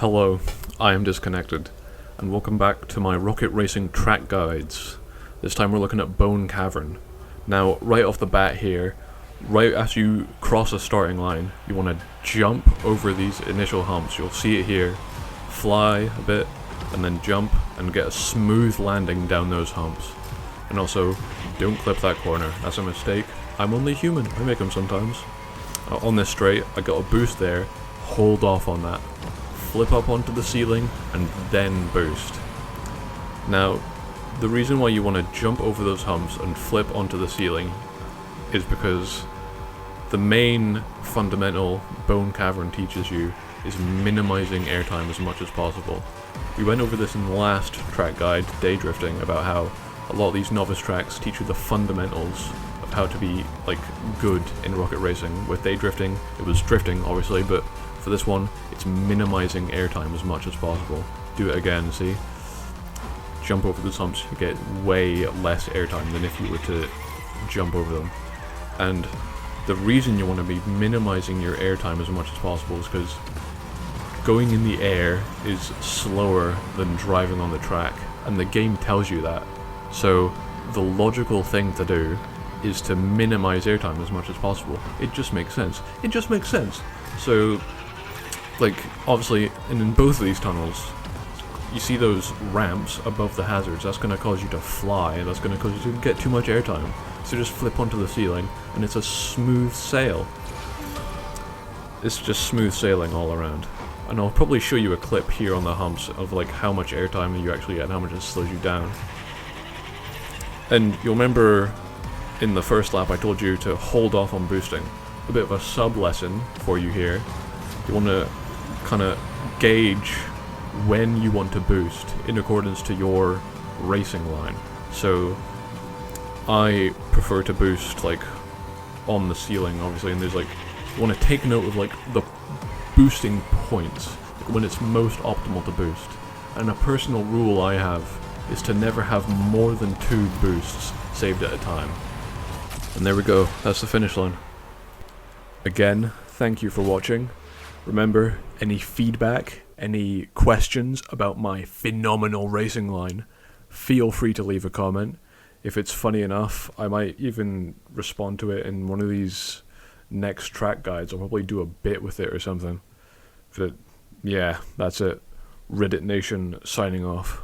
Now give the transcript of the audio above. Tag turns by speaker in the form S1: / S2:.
S1: Hello, I am Disconnected, and welcome back to my rocket racing track guides. This time we're looking at Bone Cavern. Now, right off the bat here, right as you cross a starting line, you want to jump over these initial humps. You'll see it here, fly a bit, and then jump and get a smooth landing down those humps. And also, don't clip that corner, that's a mistake. I'm only human, I make them sometimes. On this straight, I got a boost there, hold off on that. Flip up onto the ceiling, and then boost. Now, the reason why you want to jump over those humps and flip onto the ceiling is because the main fundamental Bone Cavern teaches you is minimizing airtime as much as possible. We went over this in the last track guide, Day Drifting, about how a lot of these novice tracks teach you the fundamentals of how to be, good in rocket racing. With Day Drifting, it was drifting, obviously, but for this one, it's minimizing airtime as much as possible. Do it again, see? Jump over those humps, you get way less airtime than if you were to jump over them. And the reason you want to be minimizing your airtime as much as possible is because going in the air is slower than driving on the track, and the game tells you that. So the logical thing to do is to minimize airtime as much as possible. It just makes sense. It just makes sense. So, obviously, and in both of these tunnels, you see those ramps above the hazards. That's going to cause you to fly, and that's going to cause you to get too much airtime. So just flip onto the ceiling, and it's a smooth sail. It's just smooth sailing all around. And I'll probably show you a clip here on the humps of how much airtime you actually get and how much it slows you down. And you'll remember in the first lap I told you to hold off on boosting. A bit of a sub-lesson for you here. You want to kind of gauge when you want to boost in accordance to your racing line. So I prefer to boost on the ceiling, obviously, and there's you want to take note of the boosting points, when it's most optimal to boost. And a personal rule I have is to never have more than 2 boosts saved at a time. And there we go, that's the finish line. Again, thank you for watching. Remember, any feedback, any questions about my phenomenal racing line, feel free to leave a comment. If it's funny enough, I might even respond to it in one of these next track guides. I'll probably do a bit with it or something. But yeah, that's it. Reddit Nation signing off.